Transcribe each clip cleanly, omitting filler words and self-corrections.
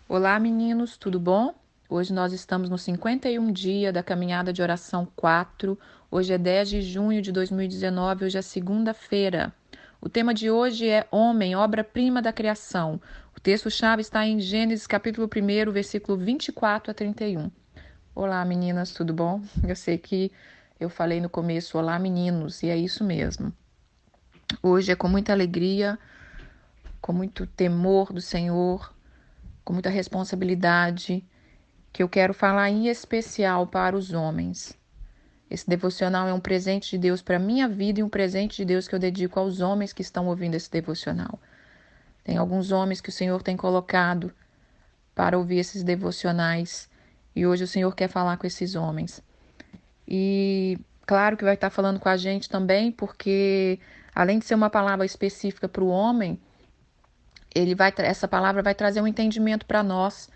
Olá, meninos, tudo bom? Hoje nós estamos no 51 dia da caminhada de oração 4. Hoje é 10 de junho de 2019, hoje é segunda-feira. O tema de hoje é Homem, obra-prima da criação. O texto-chave está em Gênesis capítulo 1, versículo 24 a 31. Olá, meninas, tudo bom? Eu sei que eu falei no começo, olá, meninos, e é isso mesmo. Hoje é com muita alegria, com muito temor do Senhor, com muita responsabilidade, que eu quero falar em especial para os homens. Esse devocional é um presente de Deus para a minha vida e um presente de Deus que eu dedico aos homens que estão ouvindo esse devocional. Tem alguns homens que o Senhor tem colocado para ouvir esses devocionais e hoje o Senhor quer falar com esses homens. E claro que vai estar falando com a gente também, porque além de ser uma palavra específica para o homem, essa palavra vai trazer um entendimento para nós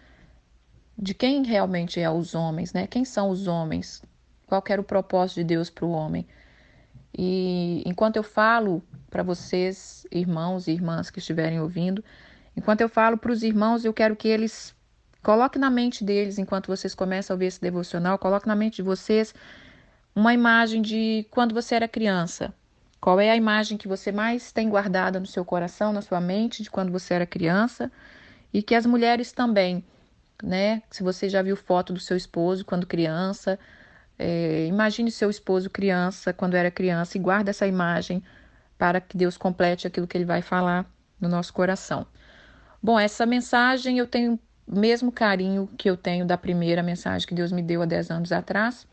de quem realmente é os homens, né? Quem são os homens? Qual que era o propósito de Deus para o homem? E enquanto eu falo para vocês, irmãos e irmãs que estiverem ouvindo, enquanto eu falo para os irmãos, eu quero que eles coloquem na mente deles, enquanto vocês começam a ouvir esse devocional, coloquem na mente de vocês uma imagem de quando você era criança. Qual é a imagem que você mais tem guardada no seu coração, na sua mente, de quando você era criança? E que as mulheres também, né? Se você já viu foto do seu esposo quando criança, imagine seu esposo criança, quando era criança, e guarda essa imagem para que Deus complete aquilo que Ele vai falar no nosso coração. Bom, essa mensagem eu tenho o mesmo carinho que eu tenho da primeira mensagem que Deus me deu há 10 anos atrás,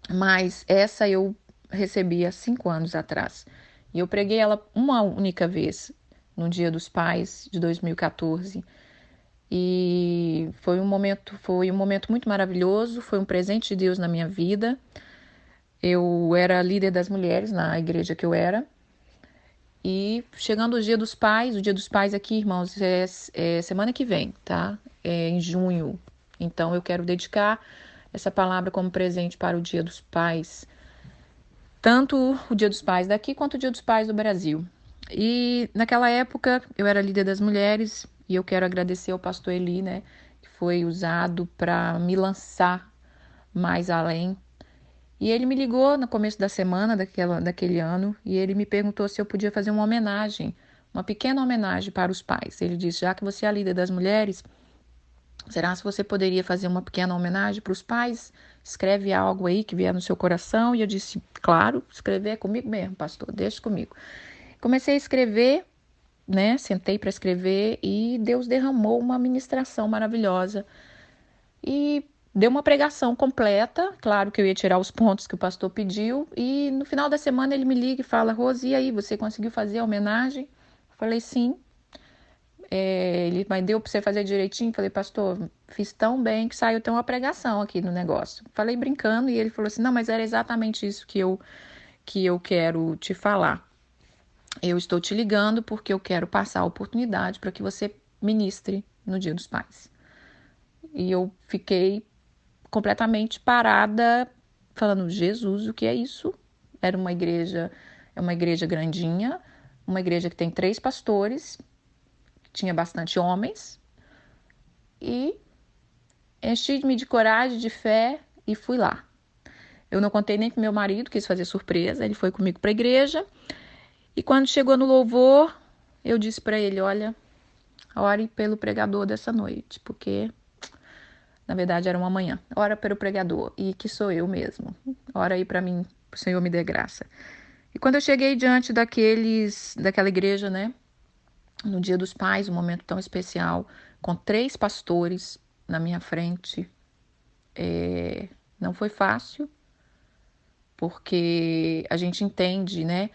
mas essa eu recebi há 5 anos atrás. E eu preguei ela uma única vez, no Dia dos Pais de 2014. E foi um momento muito maravilhoso, foi um presente de Deus na minha vida. Eu era líder das mulheres na igreja que eu era. E chegando o Dia dos Pais aqui, irmãos, é semana que vem, tá? É em junho. Então eu quero dedicar essa palavra como presente para o Dia dos Pais. Tanto o Dia dos Pais daqui quanto o Dia dos Pais do Brasil. E naquela época eu era líder das mulheres e eu quero agradecer ao pastor Eli, né, que foi usado para me lançar mais além. E ele me ligou no começo da semana daquele ano e ele me perguntou se eu podia fazer uma homenagem, uma pequena homenagem para os pais. Ele disse, já que você é a líder das mulheres, será se você poderia fazer uma pequena homenagem para os pais? Escreve algo aí que vier no seu coração. E eu disse, claro, escrever é comigo mesmo, pastor, deixa comigo. Comecei a escrever, né? Sentei para escrever e Deus derramou uma ministração maravilhosa. E deu uma pregação completa. Claro que eu ia tirar os pontos que o pastor pediu. E no final da semana ele me liga e fala, Rose, e aí, você conseguiu fazer a homenagem? Eu falei, sim. Mas deu para você fazer direitinho? Falei, pastor, fiz tão bem que saiu até uma pregação aqui no negócio. Falei brincando e ele falou assim, não, mas era exatamente isso que eu quero te falar. Eu estou te ligando porque eu quero passar a oportunidade para que você ministre no Dia dos Pais. E eu fiquei completamente parada, falando, Jesus, o que é isso? Era uma igreja grandinha, uma igreja que tem 3 pastores, tinha bastante homens, e enchi-me de coragem, de fé e fui lá. Eu não contei nem pro meu marido, quis fazer surpresa, ele foi comigo para a igreja, e quando chegou no louvor, eu disse para ele, olha, ore pelo pregador dessa noite, porque na verdade era uma manhã. Ora pelo pregador, e que sou eu mesmo. Ora aí para mim, o Senhor me dê graça. E quando eu cheguei diante daquela igreja, né, no Dia dos Pais, um momento tão especial, com 3 pastores na minha frente, não foi fácil, porque a gente entende, né,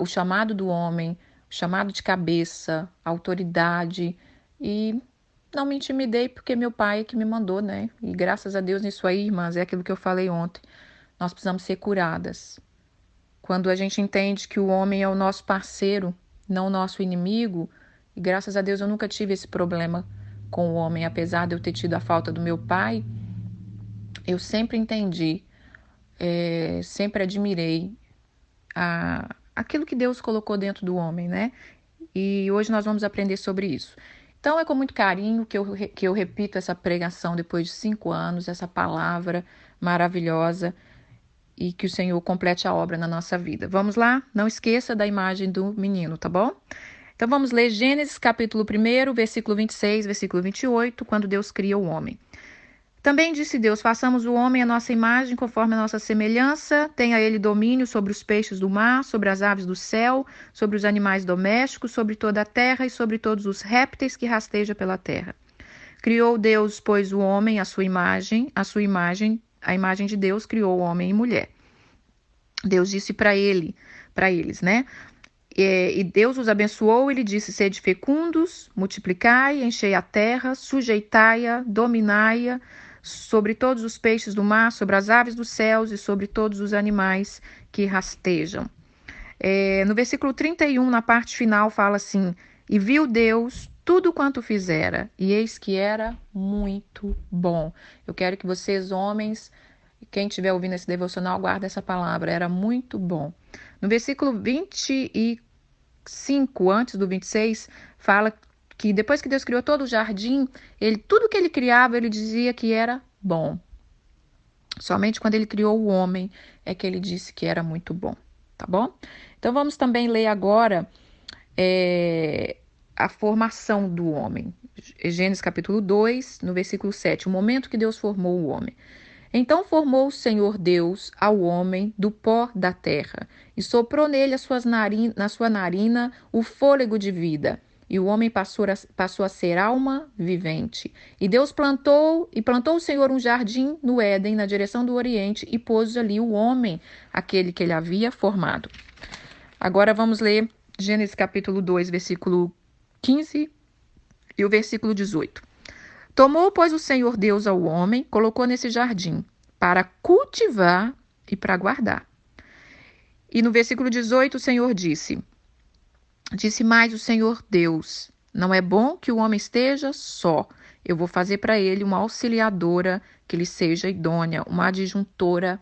o chamado do homem, o chamado de cabeça, a autoridade, e não me intimidei porque meu pai é que me mandou, né? E graças a Deus nisso aí, irmãs, é aquilo que eu falei ontem. Nós precisamos ser curadas. Quando a gente entende que o homem é o nosso parceiro, não o nosso inimigo, e graças a Deus eu nunca tive esse problema com o homem, apesar de eu ter tido a falta do meu pai, eu sempre entendi, sempre admirei aquilo que Deus colocou dentro do homem, né? E hoje nós vamos aprender sobre isso. Então é com muito carinho que eu repito essa pregação depois de 5 anos, essa palavra maravilhosa, e que o Senhor complete a obra na nossa vida. Vamos lá? Não esqueça da imagem do menino, tá bom? Então vamos ler Gênesis capítulo 1, versículo 26, versículo 28, quando Deus cria o homem. Também disse Deus: façamos o homem à nossa imagem, conforme a nossa semelhança, tenha ele domínio sobre os peixes do mar, sobre as aves do céu, sobre os animais domésticos, sobre toda a terra e sobre todos os répteis que rastejam pela terra. Criou Deus, pois, o homem à sua imagem, a imagem de Deus criou o homem e mulher. Deus disse para eles, né? E Deus os abençoou e lhe disse: sede fecundos, multiplicai, enchei a terra, sujeitai-a, dominai-a, sobre todos os peixes do mar, sobre as aves dos céus e sobre todos os animais que rastejam. No versículo 31, na parte final, fala assim: e viu Deus tudo quanto fizera, e eis que era muito bom. Eu quero que vocês, homens, quem estiver ouvindo esse devocional, guarde essa palavra, era muito bom. No versículo 25, antes do 26, fala que depois que Deus criou todo o jardim, tudo que ele criava, ele dizia que era bom. Somente quando ele criou o homem é que ele disse que era muito bom, tá bom? Então vamos também ler agora a formação do homem. Gênesis capítulo 2, no versículo 7, o momento que Deus formou o homem. Então formou o Senhor Deus ao homem do pó da terra, e soprou nele na sua narina o fôlego de vida, e o homem passou a ser alma vivente. E Deus plantou o Senhor um jardim no Éden, na direção do Oriente, e pôs ali o homem, aquele que ele havia formado. Agora vamos ler Gênesis capítulo 2, versículo 15 e o versículo 18. Tomou, pois, o Senhor Deus ao homem, colocou nesse jardim para cultivar e para guardar. E no versículo 18 o Senhor disse mais o Senhor Deus: não é bom que o homem esteja só. Eu vou fazer para ele uma auxiliadora que lhe seja idônea, uma adjuntora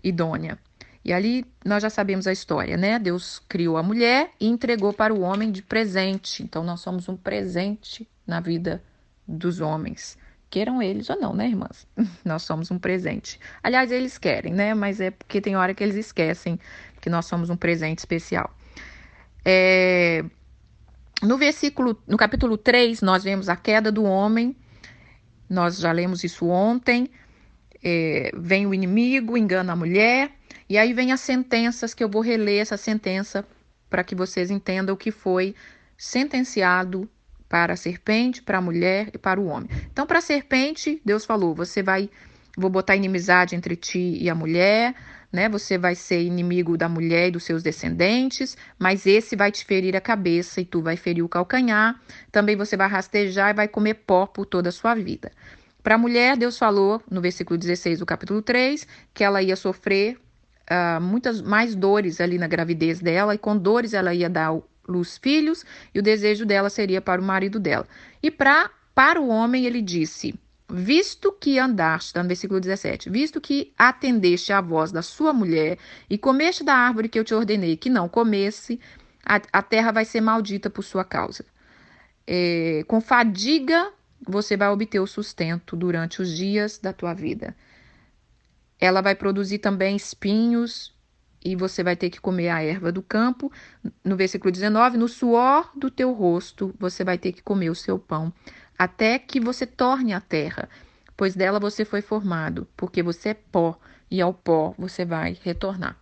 idônea. E ali nós já sabemos a história, né? Deus criou a mulher e entregou para o homem de presente. Então nós somos um presente na vida dos homens. Queiram eles ou não, né, irmãs? Nós somos um presente. Aliás, eles querem, né? Mas é porque tem hora que eles esquecem que nós somos um presente especial. No capítulo 3, nós vemos a queda do homem. Nós já lemos isso ontem. Vem o inimigo, engana a mulher. E aí vem as sentenças, que eu vou reler essa sentença para que vocês entendam o que foi sentenciado para a serpente, para a mulher e para o homem. Então, para a serpente, Deus falou: vou botar inimizade entre ti e a mulher, né? Você vai ser inimigo da mulher e dos seus descendentes, mas esse vai te ferir a cabeça e tu vai ferir o calcanhar. Também você vai rastejar e vai comer pó por toda a sua vida. Para a mulher, Deus falou, no versículo 16 do capítulo 3, que ela ia sofrer muitas mais dores ali na gravidez dela, e com dores ela ia dar luz filhos, e o desejo dela seria para o marido dela. E para o homem ele disse: visto que andaste, está no versículo 17, visto que atendeste à voz da sua mulher e comeste da árvore que eu te ordenei que não comesse, a terra vai ser maldita por sua causa. Com fadiga você vai obter o sustento durante os dias da tua vida. Ela vai produzir também espinhos e você vai ter que comer a erva do campo. No versículo 19, no suor do teu rosto você vai ter que comer o seu pão, até que você torne a terra, pois dela você foi formado, porque você é pó e ao pó você vai retornar.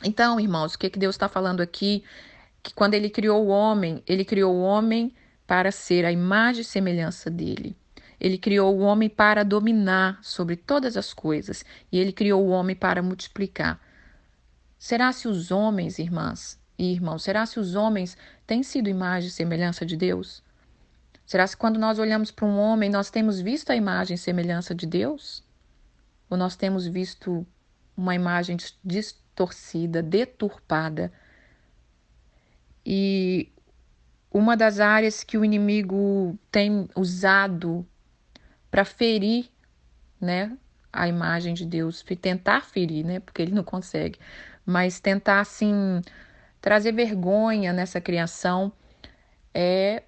Então, irmãos, o que Deus está falando aqui? Que quando ele criou o homem para ser a imagem e semelhança dele. Ele criou o homem para dominar sobre todas as coisas. E ele criou o homem para multiplicar. Será se os homens, irmãs e irmãos, será se os homens têm sido imagem e semelhança de Deus? Será se quando nós olhamos para um homem, nós temos visto a imagem e semelhança de Deus? Ou nós temos visto uma imagem distorcida, deturpada? E uma das áreas que o inimigo tem usado para ferir, né, a imagem de Deus, tentar ferir, né, porque ele não consegue, mas tentar, assim, trazer vergonha nessa criação, é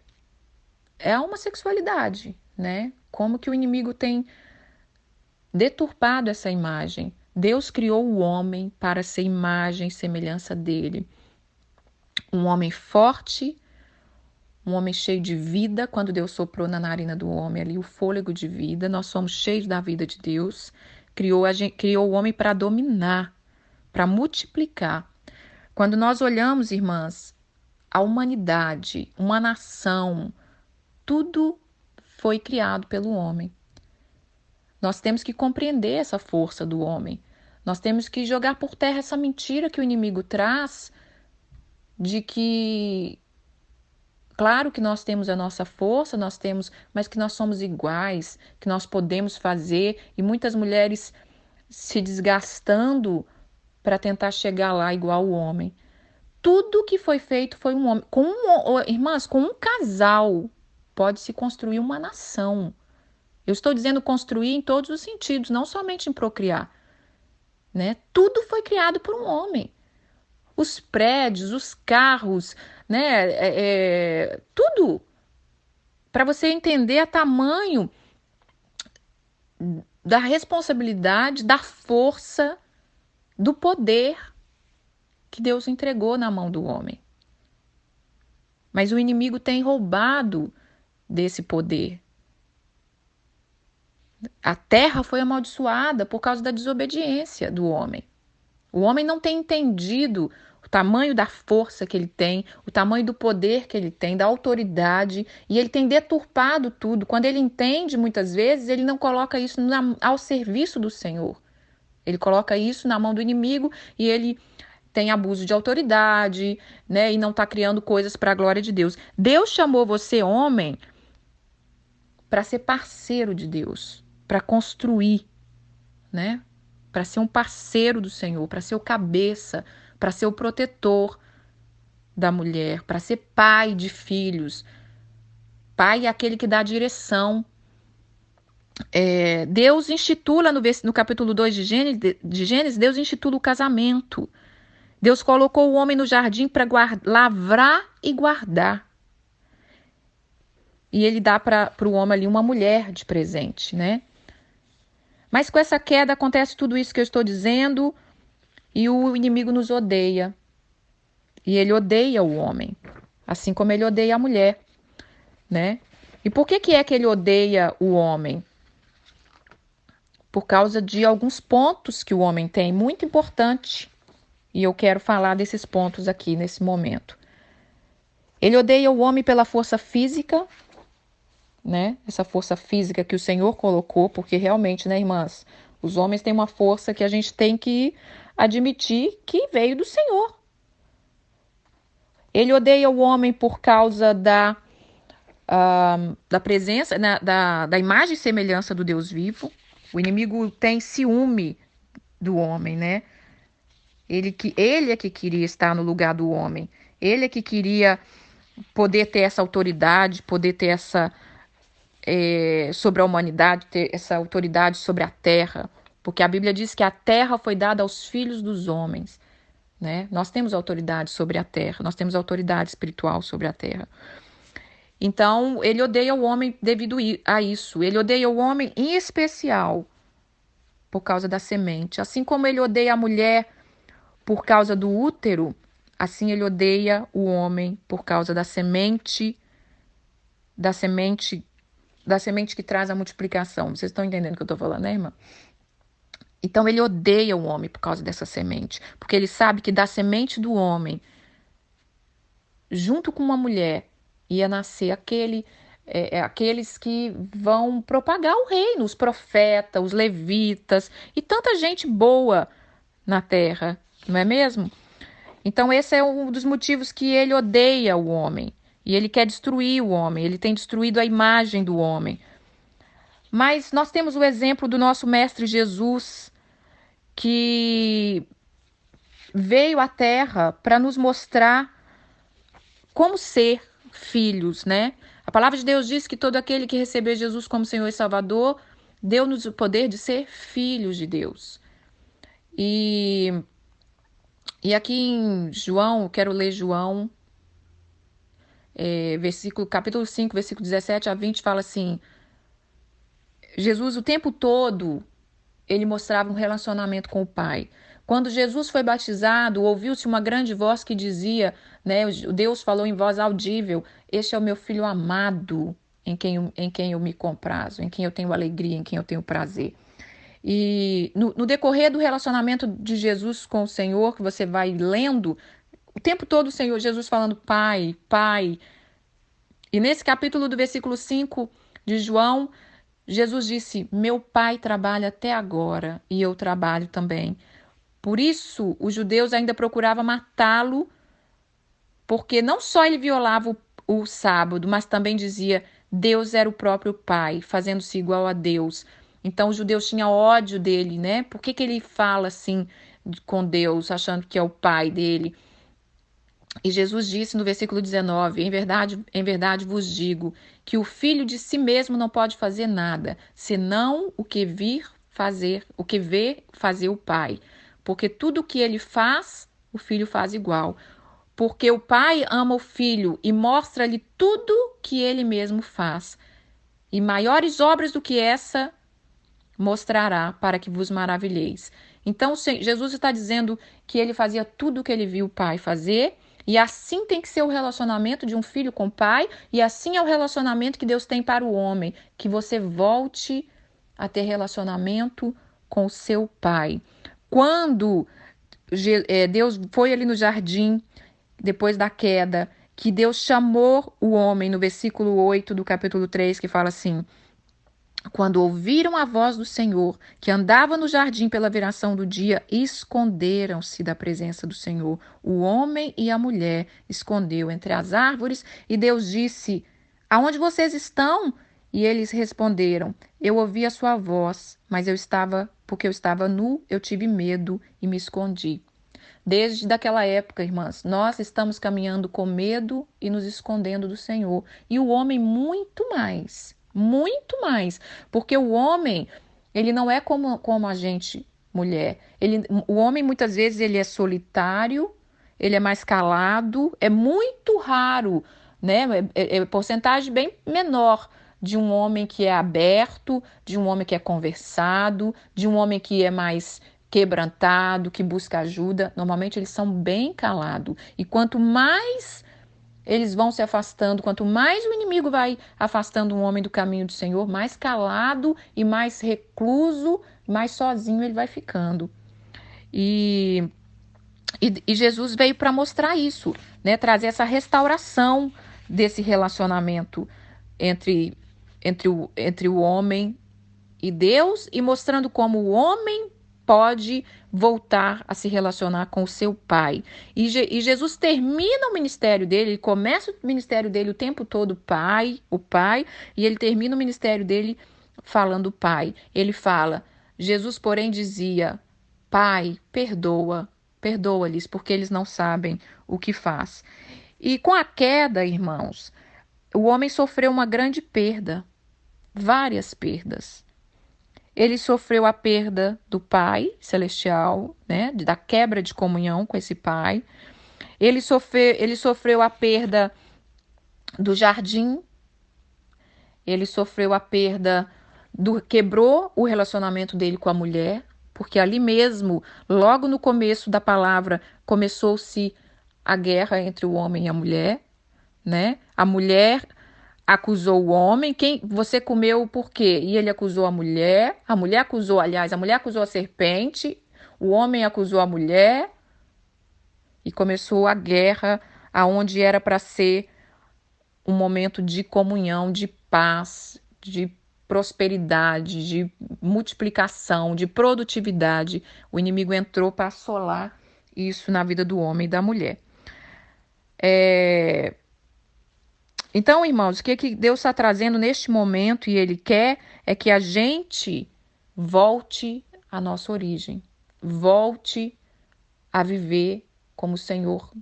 é a homossexualidade, né? Como que o inimigo tem deturpado essa imagem. Deus criou o homem para ser imagem e semelhança dele. Um homem forte, um homem cheio de vida. Quando Deus soprou na narina do homem ali o fôlego de vida, nós somos cheios da vida de Deus. Criou o homem para dominar, para multiplicar. Quando nós olhamos, irmãs, a humanidade, uma nação, tudo foi criado pelo homem. Nós temos que compreender essa força do homem. Nós temos que jogar por terra essa mentira que o inimigo traz de que, claro que nós temos a nossa força, mas que nós somos iguais, que nós podemos fazer, e muitas mulheres se desgastando para tentar chegar lá igual o homem. Tudo que foi feito foi um homem. Irmãs, com um casal pode-se construir uma nação. Eu estou dizendo construir em todos os sentidos, não somente em procriar, né? Tudo foi criado por um homem. Os prédios, os carros, né? Tudo. Para você entender o tamanho da responsabilidade, da força, do poder que Deus entregou na mão do homem. Mas o inimigo tem roubado desse poder. A terra foi amaldiçoada por causa da desobediência do homem. O homem não tem entendido o tamanho da força que ele tem, o tamanho do poder que ele tem, da autoridade, e ele tem deturpado tudo. Quando ele entende, muitas vezes, ele não coloca isso ao serviço do Senhor. Ele coloca isso na mão do inimigo e ele tem abuso de autoridade, né? E não está criando coisas para a glória de Deus. Deus chamou você, homem, para ser parceiro de Deus, para construir, né? Para ser um parceiro do Senhor, para ser o cabeça, para ser o protetor da mulher, para ser pai de filhos. Pai é aquele que dá a direção. Deus institula no capítulo 2 de Gênesis, Deus institula o casamento. Deus colocou o homem no jardim para lavrar e guardar. E ele dá para o homem ali uma mulher de presente, né? Mas com essa queda acontece tudo isso que eu estou dizendo e o inimigo nos odeia. E ele odeia o homem, assim como ele odeia a mulher, né? E por que é que ele odeia o homem? Por causa de alguns pontos que o homem tem, muito importante. E eu quero falar desses pontos aqui nesse momento. Ele odeia o homem pela força física, né? Essa força física que o Senhor colocou, porque realmente, né, irmãs, os homens têm uma força que a gente tem que admitir que veio do Senhor. Ele odeia o homem por causa da presença, da imagem e semelhança do Deus vivo. O inimigo tem ciúme do homem, né? Ele é que queria estar no lugar do homem. Ele é que queria poder ter essa autoridade, poder ter essa sobre a humanidade, ter essa autoridade sobre a terra. Porque a Bíblia diz que a terra foi dada aos filhos dos homens, né? Nós temos autoridade sobre a terra, nós temos autoridade espiritual sobre a terra. Então, ele odeia o homem devido a isso. Ele odeia o homem em especial por causa da semente. Assim como ele odeia a mulher por causa do útero, assim ele odeia o homem por causa da semente que traz a multiplicação. Vocês estão entendendo o que eu estou falando, né, irmã? Então ele odeia o homem por causa dessa semente, porque ele sabe que da semente do homem, junto com uma mulher, ia nascer aqueles que vão propagar o reino, os profetas, os levitas e tanta gente boa na terra, não é mesmo? Então esse é um dos motivos que ele odeia o homem e ele quer destruir o homem, ele tem destruído a imagem do homem. Mas nós temos o exemplo do nosso mestre Jesus, que veio à terra para nos mostrar como ser filhos, né? A palavra de Deus diz que todo aquele que receber Jesus como Senhor e Salvador, deu-nos o poder de ser filhos de Deus. E aqui em João, eu quero ler João. capítulo 5, versículo 17 a 20, fala assim: Jesus o tempo todo, ele mostrava um relacionamento com o Pai. Quando Jesus foi batizado, ouviu-se uma grande voz que dizia, né, Deus falou em voz audível: este é o meu filho amado, em quem eu me comprazo, em quem eu tenho alegria, em quem eu tenho prazer. E no decorrer do relacionamento de Jesus com o Senhor, que você vai lendo, o tempo todo o Senhor Jesus falando Pai, Pai. E nesse capítulo do versículo 5 de João, Jesus disse: meu Pai trabalha até agora e eu trabalho também. Por isso, os judeus ainda procuravam matá-lo, porque não só ele violava o sábado, mas também dizia: Deus era o próprio Pai, fazendo-se igual a Deus. Então, os judeus tinham ódio dele, né? Por que ele fala assim com Deus, achando que é o Pai dele? E Jesus disse no versículo 19: em verdade vos digo que o filho de si mesmo não pode fazer nada, senão o que vê fazer o Pai. Porque tudo o que ele faz, o filho faz igual. Porque o Pai ama o filho e mostra-lhe tudo que ele mesmo faz. E maiores obras do que essa mostrará, para que vos maravilheis. Então, Jesus está dizendo que ele fazia tudo o que ele viu o Pai fazer, e assim tem que ser o relacionamento de um filho com o pai, e assim é o relacionamento que Deus tem para o homem, que você volte a ter relacionamento com o seu pai. Quando Deus foi ali no jardim, depois da queda, que Deus chamou o homem, no versículo 8 do capítulo 3, que fala assim: quando ouviram a voz do Senhor, que andava no jardim pela viração do dia, esconderam-se da presença do Senhor. O homem e a mulher escondeu entre as árvores, e Deus disse: aonde vocês estão? E eles responderam: eu ouvi a sua voz, mas porque eu estava nu, eu tive medo e me escondi. Desde daquela época, irmãs, nós estamos caminhando com medo e nos escondendo do Senhor. E o homem muito mais, porque o homem, ele não é como a gente, mulher. O homem, muitas vezes, ele é solitário, ele é mais calado, é muito raro, né? É porcentagem bem menor de um homem que é aberto, de um homem que é conversado, de um homem que é mais quebrantado, que busca ajuda. Normalmente eles são bem calados. E quanto mais eles vão se afastando, quanto mais o inimigo vai afastando um homem do caminho do Senhor, mais calado e mais recluso, mais sozinho ele vai ficando. E Jesus veio para mostrar isso, né? Trazer essa restauração desse relacionamento entre o homem e Deus, e mostrando como o homem pode voltar a se relacionar com o seu pai. E Jesus termina o ministério dele, ele começa o ministério dele o tempo todo o pai, e ele termina o ministério dele falando pai. Ele fala: Jesus, porém, dizia: Pai, perdoa-lhes, porque eles não sabem o que faz. E com a queda, irmãos, o homem sofreu uma grande perda, várias perdas. Ele sofreu a perda do Pai Celestial, né, da quebra de comunhão com esse Pai. Ele sofreu a perda do jardim. Ele sofreu a perda quebrou o relacionamento dele com a mulher, porque ali mesmo, logo no começo da palavra, começou-se a guerra entre o homem e a mulher, né? A mulher acusou o homem: quem você comeu por quê? E ele acusou a mulher acusou a serpente, o homem acusou a mulher, e começou a guerra, aonde era para ser um momento de comunhão, de paz, de prosperidade, de multiplicação, de produtividade. O inimigo entrou para assolar isso na vida do homem e da mulher. Então, irmãos, o que Deus está trazendo neste momento, e Ele quer, é que a gente volte à nossa origem, volte a viver como o Senhor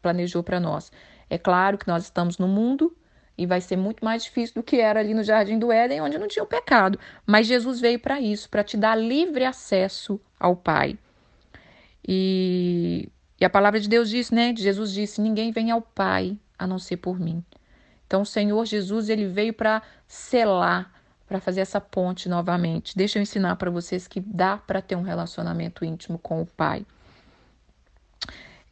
planejou para nós. É claro que nós estamos no mundo e vai ser muito mais difícil do que era ali no Jardim do Éden, onde não tinha o pecado. Mas Jesus veio para isso, para te dar livre acesso ao Pai. E a palavra de Deus diz, né? Jesus disse: ninguém vem ao Pai a não ser por mim. Então, o Senhor Jesus, ele veio para selar, para fazer essa ponte novamente. Deixa eu ensinar para vocês que dá para ter um relacionamento íntimo com o Pai.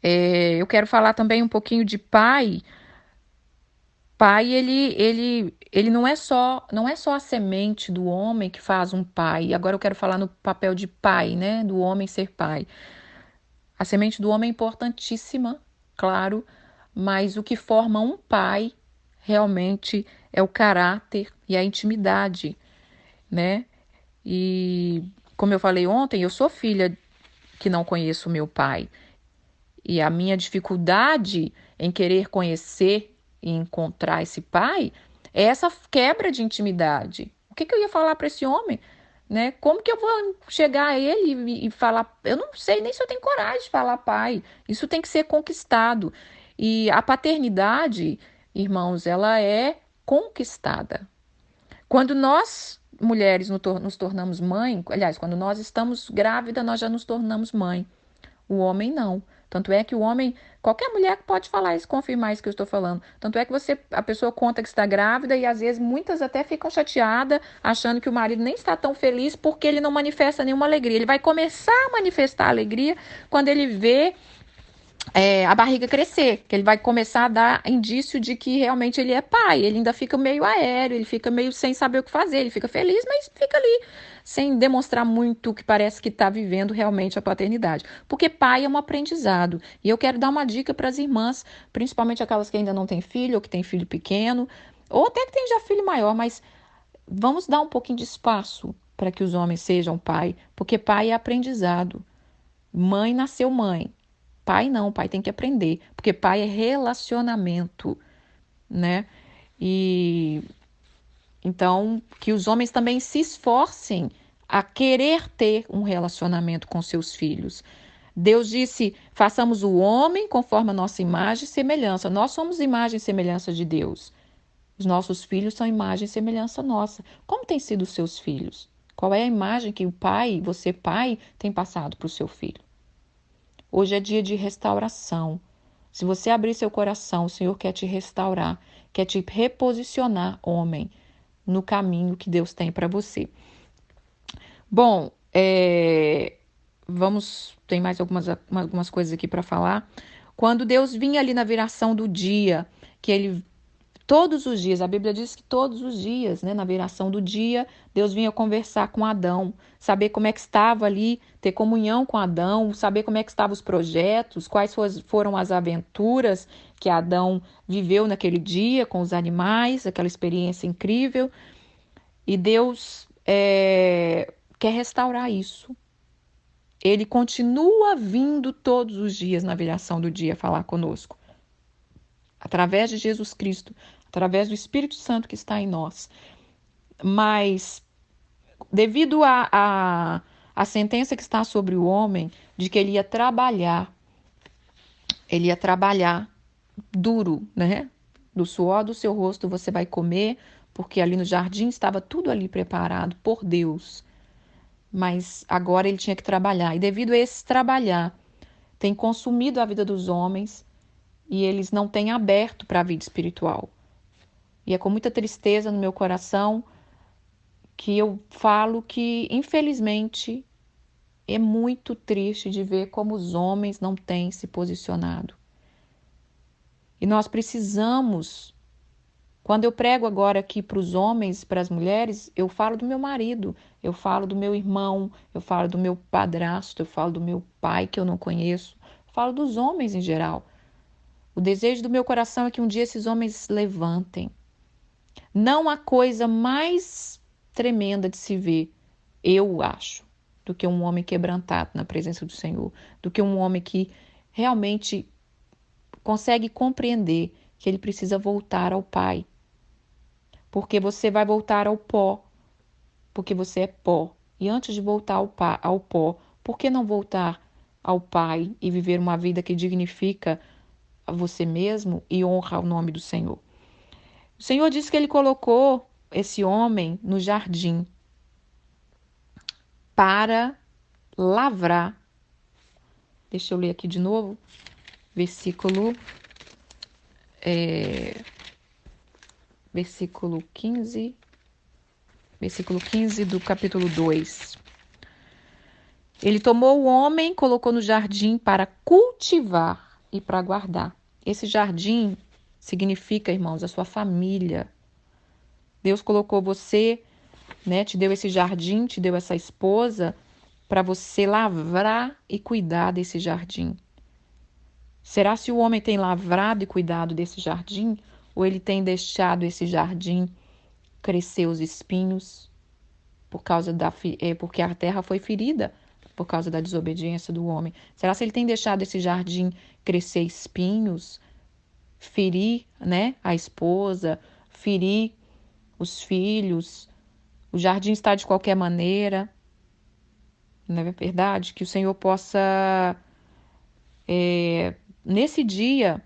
Eu quero falar também um pouquinho de pai. Pai, ele não é só a semente do homem que faz um pai. Agora eu quero falar no papel de pai, né? Do homem ser pai. A semente do homem é importantíssima, claro, mas o que forma um pai realmente é o caráter e a intimidade, né? E como eu falei ontem, eu sou filha que não conheço meu pai. E a minha dificuldade em querer conhecer e encontrar esse pai é essa quebra de intimidade. O que eu ia falar para esse homem? Né? Como que eu vou chegar a ele e falar? Eu não sei nem se eu tenho coragem de falar pai. Isso tem que ser conquistado. E a paternidade, irmãos, ela é conquistada. Quando nós, mulheres, nos tornamos mãe, aliás, quando nós estamos grávidas, nós já nos tornamos mãe. O homem não. Tanto é que o homem, qualquer mulher pode falar isso, confirmar isso que eu estou falando. Tanto é que a pessoa conta que está grávida e às vezes muitas até ficam chateadas, achando que o marido nem está tão feliz porque ele não manifesta nenhuma alegria. Ele vai começar a manifestar alegria quando ele vê a barriga crescer, que ele vai começar a dar indício de que realmente ele é pai. Ele ainda fica meio aéreo, ele fica meio sem saber o que fazer, ele fica feliz, mas fica ali sem demonstrar muito que parece que está vivendo realmente a paternidade. Porque pai é um aprendizado. E eu quero dar uma dica para as irmãs, principalmente aquelas que ainda não têm filho ou que têm filho pequeno, ou até que têm já filho maior, mas vamos dar um pouquinho de espaço para que os homens sejam pai, porque pai é aprendizado. Mãe nasceu mãe. Pai não, pai tem que aprender, porque pai é relacionamento, né? E então que os homens também se esforcem a querer ter um relacionamento com seus filhos. Deus disse: façamos o homem conforme a nossa imagem e semelhança. Nós somos imagem e semelhança de Deus. Os nossos filhos são imagem e semelhança nossa. Como têm sido os seus filhos? Qual é a imagem que o pai, você pai, tem passado para o seu filho? Hoje é dia de restauração. Se você abrir seu coração, o Senhor quer te restaurar, quer te reposicionar, homem, no caminho que Deus tem para você. Bom, tem mais algumas coisas aqui para falar. Quando Deus vinha ali na viração do dia, que ele todos os dias, a Bíblia diz que todos os dias, né, na viração do dia, Deus vinha conversar com Adão, saber como é que estava ali, ter comunhão com Adão, saber como é que estavam os projetos, quais foram as aventuras que Adão viveu naquele dia com os animais, aquela experiência incrível. E Deus quer restaurar isso. Ele continua vindo todos os dias na viração do dia falar conosco. Através de Jesus Cristo, através do Espírito Santo que está em nós. Mas, devido à sentença que está sobre o homem, de que ele ia trabalhar duro, né? Do suor do seu rosto você vai comer, porque ali no jardim estava tudo ali preparado por Deus. Mas agora ele tinha que trabalhar. E devido a esse trabalhar, tem consumido a vida dos homens e eles não têm aberto para a vida espiritual. E é com muita tristeza no meu coração que eu falo que, infelizmente, é muito triste de ver como os homens não têm se posicionado. E nós precisamos, quando eu prego agora aqui para os homens, para as mulheres, eu falo do meu marido, eu falo do meu irmão, eu falo do meu padrasto, eu falo do meu pai que eu não conheço, eu falo dos homens em geral. O desejo do meu coração é que um dia esses homens levantem. Não há coisa mais tremenda de se ver, eu acho, do que um homem quebrantado na presença do Senhor, do que um homem que realmente consegue compreender que ele precisa voltar ao Pai. Porque você vai voltar ao pó, porque você é pó. E antes de voltar ao pó, por que não voltar ao Pai e viver uma vida que dignifica a você mesmo e honra o nome do Senhor? O Senhor disse que ele colocou esse homem no jardim para lavrar. Deixa eu ler aqui de novo. Versículo versículo 15 do capítulo 2. Ele tomou o homem, colocou no jardim para cultivar e para guardar. Esse jardim significa, irmãos, a sua família. Deus colocou você, né, te deu esse jardim, te deu essa esposa para você lavrar e cuidar desse jardim. Será se o homem tem lavrado e cuidado desse jardim ou ele tem deixado esse jardim crescer os espinhos porque a terra foi ferida por causa da desobediência do homem? Será se ele tem deixado esse jardim crescer espinhos, ferir, né, a esposa, ferir os filhos? O jardim está de qualquer maneira, não é verdade? Que o Senhor possa, nesse dia,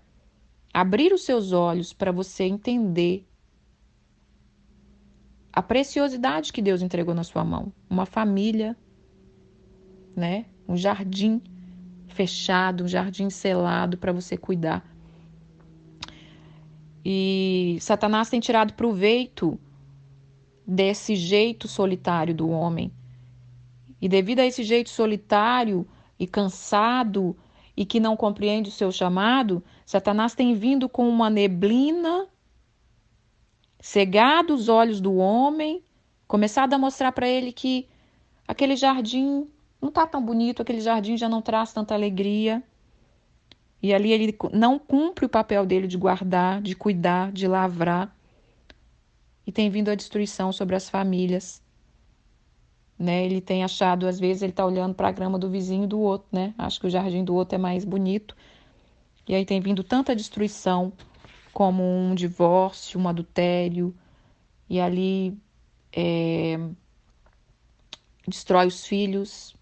abrir os seus olhos para você entender a preciosidade que Deus entregou na sua mão. Uma família, né? Um jardim fechado, um jardim selado para você cuidar. E Satanás tem tirado proveito desse jeito solitário do homem. E devido a esse jeito solitário e cansado e que não compreende o seu chamado, Satanás tem vindo com uma neblina, cegado os olhos do homem, começado a mostrar para ele que aquele jardim não está tão bonito, aquele jardim já não traz tanta alegria. E ali ele não cumpre o papel dele de guardar, de cuidar, de lavrar. E tem vindo a destruição sobre as famílias. Né? Ele tem achado, às vezes, ele está olhando para a grama do vizinho do outro, né? Acho que o jardim do outro é mais bonito. E aí tem vindo tanta destruição, como um divórcio, um adultério. E ali destrói os filhos,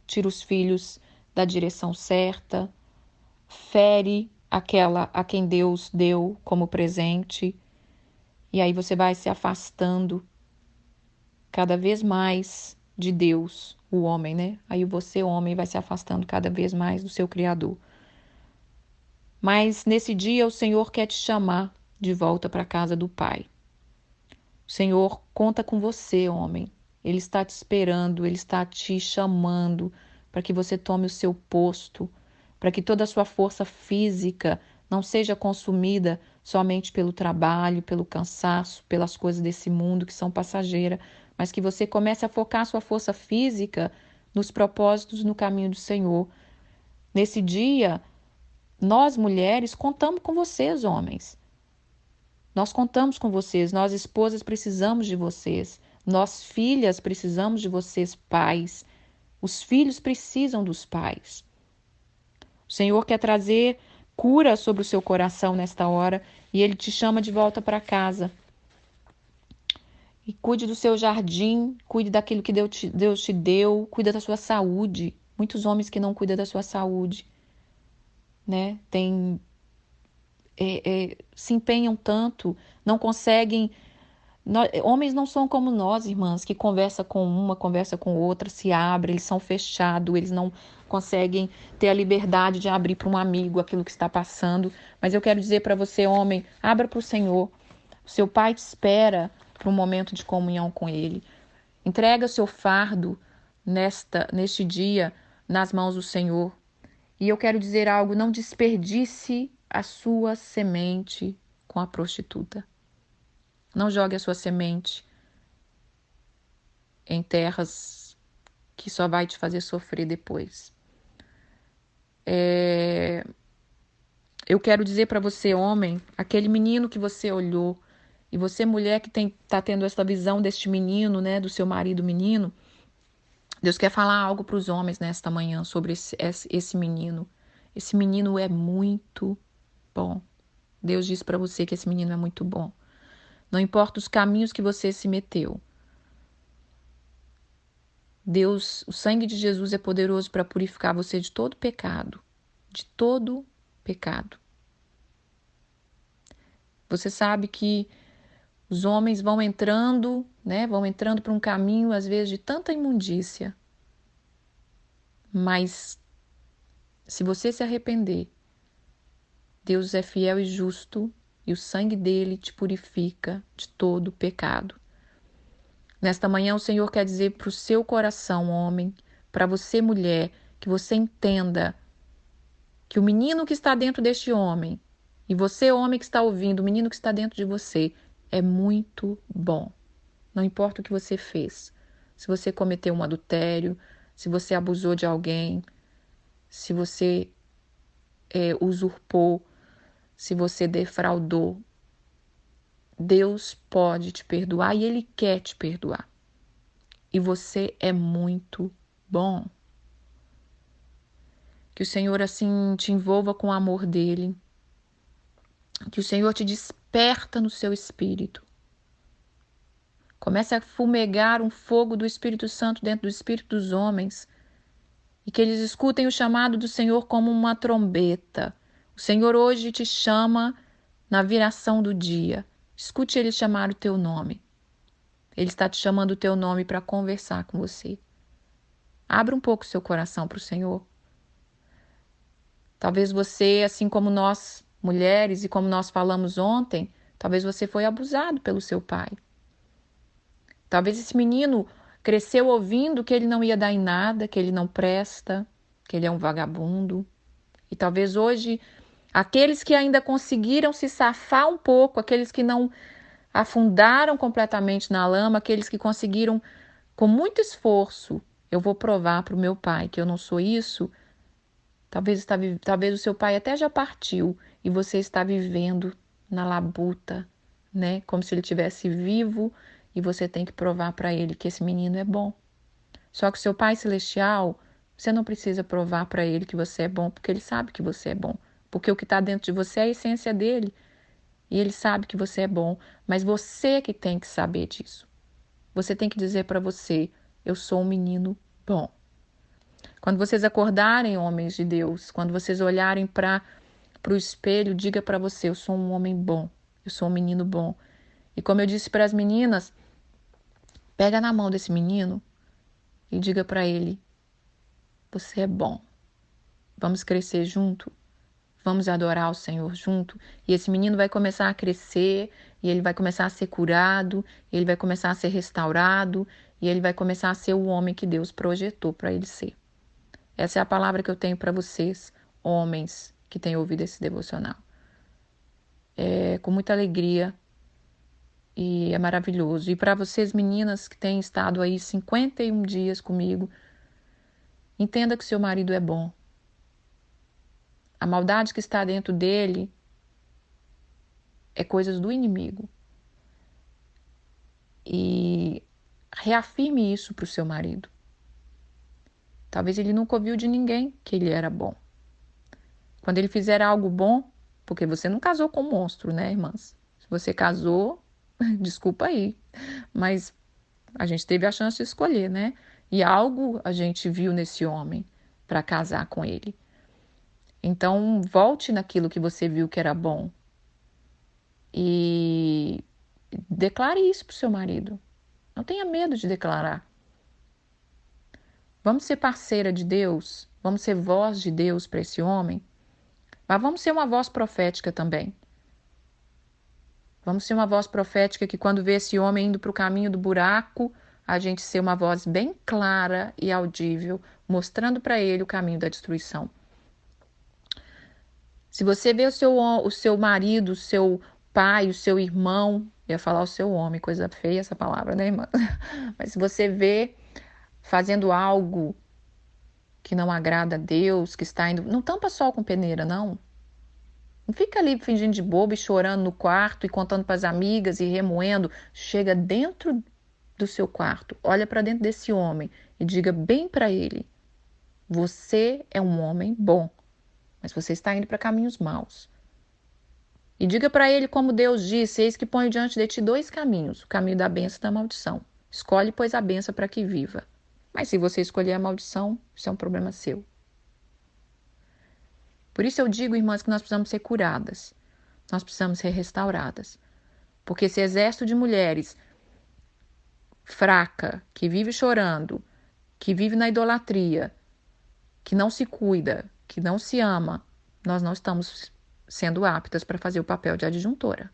tira os filhos da direção certa, fere aquela a quem Deus deu como presente. E aí você vai se afastando cada vez mais de Deus, o homem, né? Aí você, homem, vai se afastando cada vez mais do seu Criador. Mas nesse dia o Senhor quer te chamar de volta para a casa do Pai. O Senhor conta com você, homem. Ele está te esperando, Ele está te chamando para que você tome o seu posto, para que toda a sua força física não seja consumida somente pelo trabalho, pelo cansaço, pelas coisas desse mundo que são passageiras, mas que você comece a focar a sua força física nos propósitos no caminho do Senhor. Nesse dia, nós mulheres contamos com vocês, homens. Nós contamos com vocês, nós esposas precisamos de vocês, nós filhas precisamos de vocês, pais. Os filhos precisam dos pais. O Senhor quer trazer cura sobre o seu coração nesta hora e Ele te chama de volta para casa. E cuide do seu jardim, cuide daquilo que Deus te deu, cuida da sua saúde. Muitos homens que não cuidam da sua saúde, né? Se empenham tanto, não conseguem. Homens não são como nós, irmãs, que conversa com uma, conversa com outra, se abre, eles são fechados, eles não conseguem ter a liberdade de abrir para um amigo aquilo que está passando. Mas eu quero dizer para você, homem, abra para o Senhor. O seu pai te espera para um momento de comunhão com Ele. Entrega o seu fardo neste dia nas mãos do Senhor. E eu quero dizer algo, não desperdice a sua semente com a prostituta. Não jogue a sua semente em terras que só vai te fazer sofrer depois. Eu quero dizer para você, homem, aquele menino que você olhou, e você, mulher, que está tendo essa visão deste menino, né, do seu marido menino, Deus quer falar algo para os homens nesta manhã sobre esse menino. Esse menino é muito bom. Deus diz para você que esse menino é muito bom. Não importa os caminhos que você se meteu. Deus, o sangue de Jesus é poderoso para purificar você de todo pecado. De todo pecado. Você sabe que os homens vão entrando, né? Vão entrando para um caminho, às vezes, de tanta imundícia. Mas, se você se arrepender, Deus é fiel e justo e o sangue dele te purifica de todo pecado. Nesta manhã o Senhor quer dizer para o seu coração, homem, para você, mulher, que você entenda que o menino que está dentro deste homem, e você, homem que está ouvindo, o menino que está dentro de você, é muito bom. Não importa o que você fez. Se você cometeu um adultério, se você abusou de alguém, se você usurpou, se você defraudou, Deus pode te perdoar e Ele quer te perdoar. E você é muito bom. Que o Senhor assim te envolva com o amor dele. Que o Senhor te desperta no seu espírito. Comece a fumegar um fogo do Espírito Santo dentro do espírito dos homens. E que eles escutem o chamado do Senhor como uma trombeta. O Senhor hoje te chama na viração do dia. Escute ele chamar o teu nome. Ele está te chamando o teu nome para conversar com você. Abra um pouco o seu coração para o Senhor. Talvez você, assim como nós, mulheres, e como nós falamos ontem, talvez você foi abusado pelo seu pai. Talvez esse menino cresceu ouvindo que ele não ia dar em nada, que ele não presta, que ele é um vagabundo. E talvez hoje, aqueles que ainda conseguiram se safar um pouco, aqueles que não afundaram completamente na lama, aqueles que conseguiram, com muito esforço, eu vou provar para o meu pai que eu não sou isso. Talvez o seu pai até já partiu e você está vivendo na labuta, né? Como se ele estivesse vivo e você tem que provar para ele que esse menino é bom. Só que o seu pai celestial, você não precisa provar para ele que você é bom, porque ele sabe que você é bom. Porque o que está dentro de você é a essência dele. E ele sabe que você é bom, mas você que tem que saber disso. Você tem que dizer para você, eu sou um menino bom. Quando vocês acordarem, homens de Deus, quando vocês olharem para o espelho, diga para você, eu sou um homem bom, eu sou um menino bom. E como eu disse para as meninas, pega na mão desse menino e diga para ele, você é bom. Vamos crescer junto, vamos adorar o Senhor junto. E esse menino vai começar a crescer, e ele vai começar a ser curado, ele vai começar a ser restaurado, e ele vai começar a ser o homem que Deus projetou para ele ser. Essa é a palavra que eu tenho para vocês, homens que têm ouvido esse devocional. É com muita alegria e é maravilhoso. E para vocês, meninas que têm estado aí 51 dias comigo, entenda que seu marido é bom. A maldade que está dentro dele é coisas do inimigo. E reafirme isso para o seu marido. Talvez ele nunca ouviu de ninguém que ele era bom. Quando ele fizer algo bom, porque você não casou com um monstro, né, irmãs? Se você casou, desculpa aí, mas a gente teve a chance de escolher, né? E algo a gente viu nesse homem para casar com ele. Então, volte naquilo que você viu que era bom e declare isso para o seu marido. Não tenha medo de declarar. Vamos ser parceira de Deus, vamos ser voz de Deus para esse homem, mas vamos ser uma voz profética também. Vamos ser uma voz profética que quando vê esse homem indo para o caminho do buraco, a gente ser uma voz bem clara e audível, mostrando para ele o caminho da destruição. Se você vê o seu marido, o seu pai, o seu irmão, eu ia falar o seu homem, coisa feia essa palavra, né, irmã? Mas se você vê fazendo algo que não agrada a Deus, que está indo... Não tampa sol com peneira, não. Não fica ali fingindo de bobo e chorando no quarto e contando para as amigas e remoendo. Chega dentro do seu quarto, olha para dentro desse homem e diga bem para ele, você é um homem bom, mas você está indo para caminhos maus. E diga para ele como Deus disse, eis que ponho diante de ti dois caminhos, o caminho da bênção e da maldição. Escolhe, pois, a bênção para que viva. Mas se você escolher a maldição, isso é um problema seu. Por isso eu digo, irmãs, que nós precisamos ser curadas. Nós precisamos ser restauradas. Porque esse exército de mulheres fraca, que vive chorando, que vive na idolatria, que não se cuida, que não se ama, nós não estamos sendo aptas para fazer o papel de adjuntora.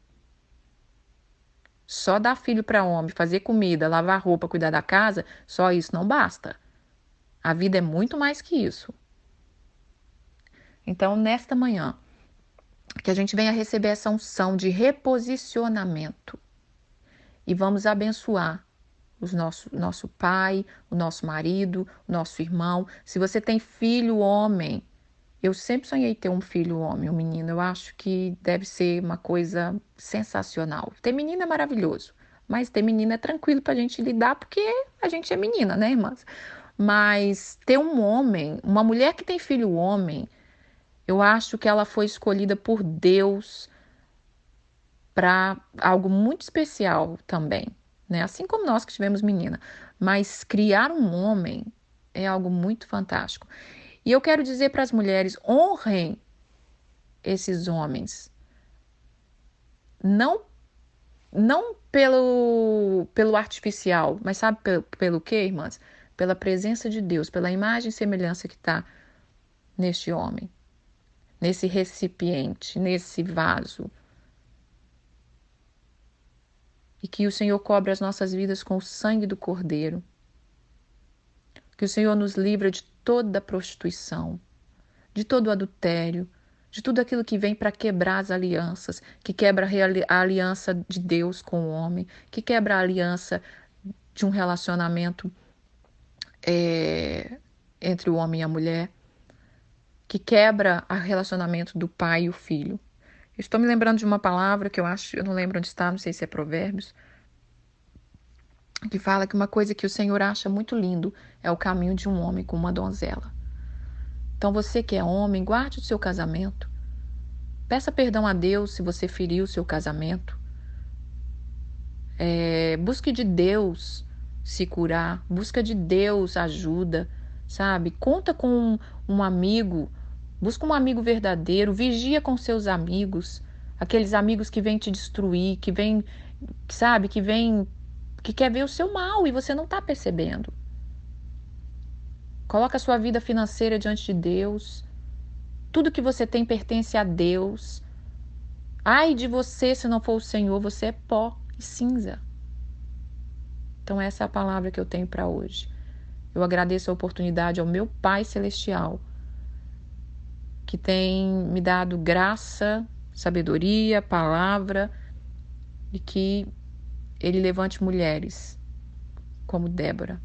Só dar filho para homem, fazer comida, lavar roupa, cuidar da casa, só isso não basta. A vida é muito mais que isso. Então, nesta manhã, que a gente venha receber essa unção de reposicionamento e vamos abençoar nosso pai, o nosso marido, o nosso irmão. Se você tem filho homem, eu sempre sonhei ter um filho homem, um menino. Eu acho que deve ser uma coisa sensacional. Ter menina é maravilhoso, mas ter menina é tranquilo pra gente lidar porque a gente é menina, né, irmãs? Mas ter um homem, uma mulher que tem filho homem, eu acho que ela foi escolhida por Deus para algo muito especial também, né? Assim como nós que tivemos menina. Mas criar um homem é algo muito fantástico. E eu quero dizer para as mulheres, honrem esses homens. Não pelo artificial, mas sabe pelo quê, irmãs? Pela presença de Deus, pela imagem e semelhança que está neste homem, nesse recipiente, nesse vaso. E que o Senhor cobre as nossas vidas com o sangue do Cordeiro. Que o Senhor nos livra de toda prostituição, de todo adultério, de tudo aquilo que vem para quebrar as alianças, que quebra a aliança de Deus com o homem, que quebra a aliança de um relacionamento entre o homem e a mulher, que quebra o relacionamento do pai e o filho. Estou me lembrando de uma palavra que eu não lembro onde está, não sei se é Provérbios, que fala que uma coisa que o Senhor acha muito lindo é o caminho de um homem com uma donzela. Então você que é homem, guarde o seu casamento. Peça perdão a Deus se você feriu o seu casamento. Busque de Deus se curar. Busca de Deus ajuda, sabe? Conta com um amigo. Busca um amigo verdadeiro. Vigia com seus amigos. Aqueles amigos que vêm te destruir, que vêm, sabe? Que quer ver o seu mal e você não está percebendo. Coloca a sua vida financeira diante de Deus. Tudo que você tem pertence a Deus. Ai de você, se não for o Senhor, você é pó e cinza. Então essa é a palavra que eu tenho para hoje. Eu agradeço a oportunidade ao meu Pai Celestial, que tem me dado graça, sabedoria, palavra, e que Ele levante mulheres como Débora,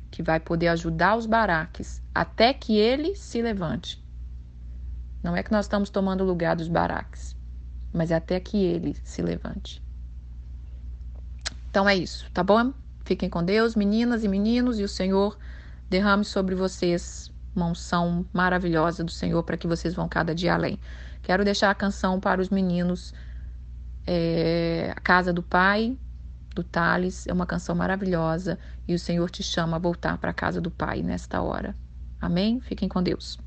que vai poder ajudar os Baraques até que ele se levante. Não é que nós estamos tomando o lugar dos Baraques, mas é até que ele se levante. Então é isso, tá bom? Fiquem com Deus, meninas e meninos, e o Senhor derrame sobre vocês uma unção maravilhosa do Senhor para que vocês vão cada dia além. Quero deixar a canção para os meninos, A Casa do Pai, do Thales. É uma canção maravilhosa e o Senhor te chama a voltar para a casa do Pai nesta hora. Amém? Fiquem com Deus.